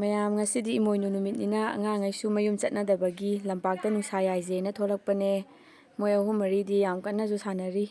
ꯃꯌꯥꯝ ꯉꯁꯤꯗꯤ ꯏꯃꯣꯏꯅꯨ ꯅꯨꯃꯤꯠꯅꯤꯅ ꯑꯉꯥꯡꯉꯩꯁꯨ ꯃꯌꯨꯝ ꯆꯠꯅꯗꯕꯒꯤ ꯂꯝꯄꯥꯛꯇ ꯅꯨꯡꯁꯥ ꯌꯥꯏꯖꯦꯅ ꯊꯣꯛꯂꯛꯄꯅꯦ. ꯃꯣꯏ ꯑꯍꯨꯝ ꯃꯔꯤꯗꯤ ꯌꯥꯝ ꯀꯟꯅꯁꯨ ꯁꯥꯟꯅꯔꯤ.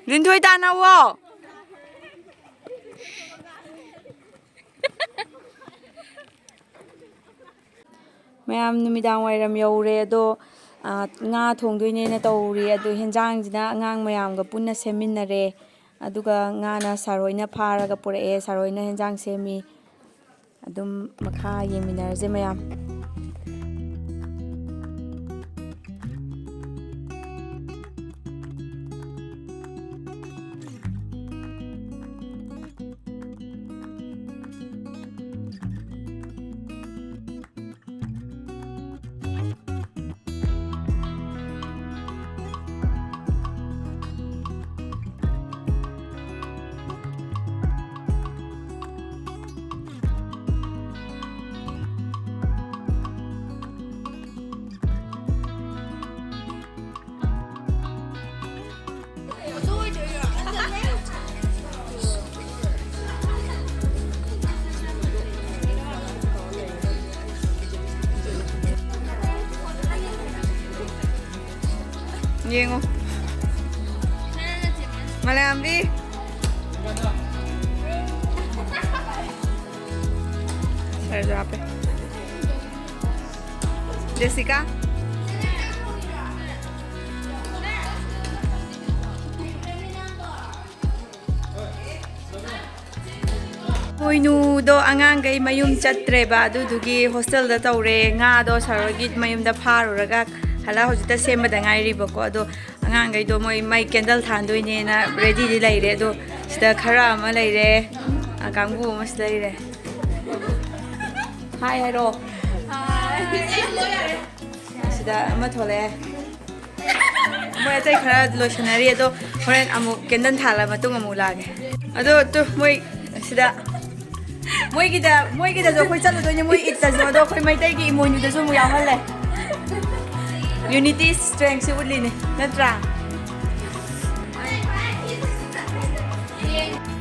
ꯂꯤꯟꯊꯣꯏ ꯇꯥꯟꯅꯧꯋꯣ. ꯃꯌꯥꯝ ꯅꯨꯃꯤꯗꯥꯡ ꯋꯥꯏꯔꯝ ꯌꯧꯔꯦ. ꯑꯗꯣ ꯉꯥ ꯊꯣꯡꯗꯣꯏꯅꯦꯅ ꯇꯧꯔꯤ. ꯑꯗꯣ ꯍꯦꯟꯖꯥꯡꯁꯤꯅ ꯑꯉꯥꯡ ꯃꯌꯥꯝꯒ ꯄꯨꯟꯅ ꯁꯦꯝꯃꯤꯟꯅꯔꯦ. ꯑꯗꯨꯒ ꯉꯥꯅ ꯁꯥꯔꯣꯏꯅ ꯐꯥꯔꯒ ꯄꯨꯔꯛꯑꯦ. ꯁꯥꯔꯣꯏꯅ ꯍꯦꯟꯖꯥꯡ ꯁꯦꯝꯃꯤ. ꯑꯗꯨꯝ ꯃꯈꯥ ꯌꯦꯡꯃꯤꯟꯅꯔꯁꯦ ꯃꯌꯥꯝ. Yengo. Malambi. Serdape. Jessica. Emoinu angang mayum chatreba adudugi hostel da taure nga do sarogi mayum da pharuraga hala hojita semada ngairi bako ado angang do moi mai candle thandoine na ready di laire do sida khara ama laire kangbu mas laire. Hi hello. Hi. Sida ama thole. Moi atai khara lotionary ado horen amu candle thala matung amu lage. Ado to moi sida moi gida jo khoi chalu doine moi itta jo do khoi mai tai gi Emoinu da jo mu yaw hal le. Unity strength se udli ne natra.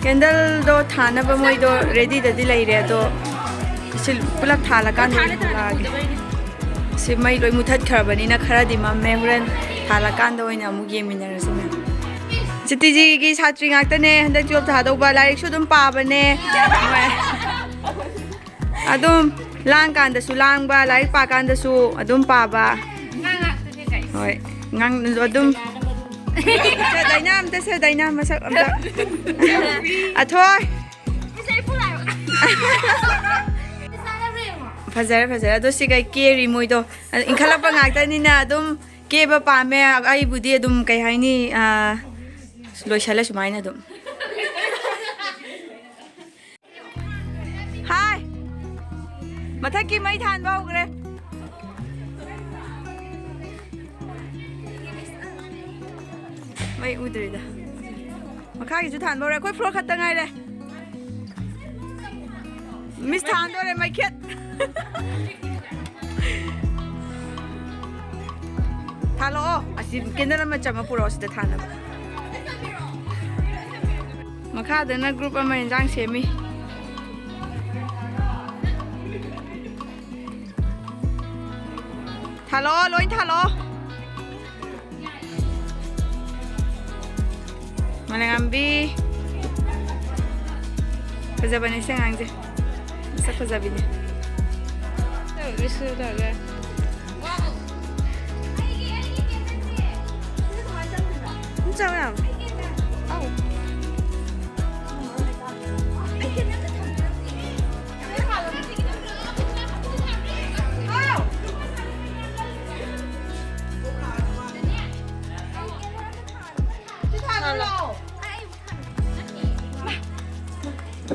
Candle do thana ba moi do ready da di lai re do sil pulak thala kan lage. Se mai loi muthat kharabani na khara di mamme huren thala kan do oina amu yeminara se me. Chitiji gi satri ngakta ne handak job tha do ba laik su dum pa ba ne. Adum lang kan da su lang ba laik pa kan da su adum pa ba. Hoi ngang adum se dainam te se dainam masak amda athoi fazar ado sigai keri moido inkhala pa ngakta ni na adum ke ba pa me ai budi adum kai haini loishala sumaina adum. Hi mathaki mai than ba hogre. Mai udrida makha gi ju than bore koi floor khatta ngai re miss than dore mai khet thalo asi kendala ma chama puro sida thana makha dana group ama injang semi thalo loin thalo Malambi. Fazabane se ngangje. Sa fazabine. Risu daga. Wow. Chào Au.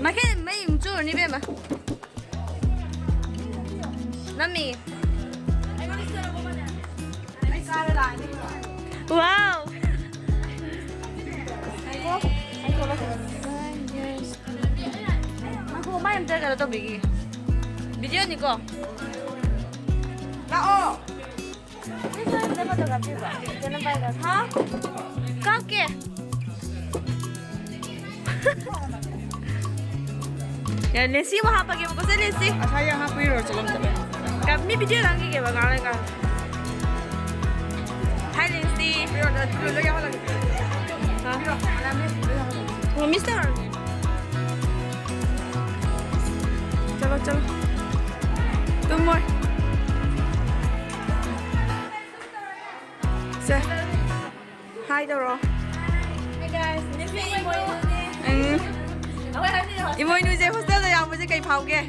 마켓 메이 줄 니베마 남미 와우 aku main jaga atau bigi video ni ko lao dapat tak apa jangan bayar ha kau ke ya lesi वहां पर के मुझसे lesi अच्छा यहाँ कोई road चलम तबे kami video lagi ke bang ala ka hai lesi lo यहाँ लगे वो मिस्टर चलो चलो तुम मोर से हाय दरो Hey guys, this is Emoinu. Emoinu Mayam hostel da Angang मुझे कहीं भाओगे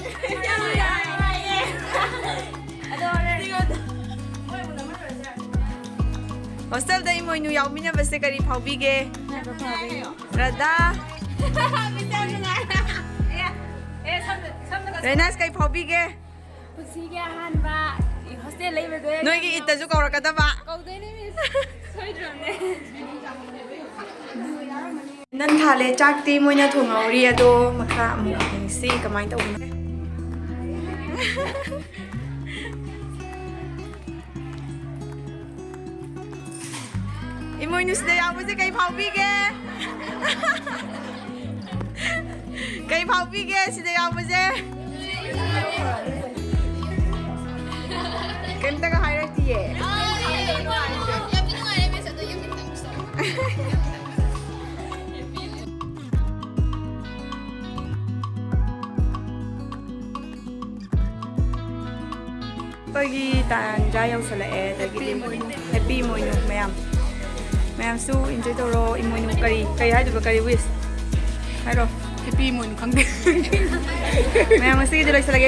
hostel da Emoinu yaominare बस से कहीं भाओगे रदा रेनास कहीं भाओगे Pusiga hanba. Hostel leave the. नोई इतना जो कौर कदा बा नन थाले चाकती मोइना थोंगौरी अदो मखा अमुक सी कमाइन तौबने Emoinu सिदा यावजे कई भावबीगे कई भावबीगे सिदा यावजे केमता का हाइराइटिए Pagi tanja yausala'e dagiti happy Emoinu Mayam su enjoy toro Emoinu kari haiduba kari wish hairo happy mo khang de Mayam sige loisalage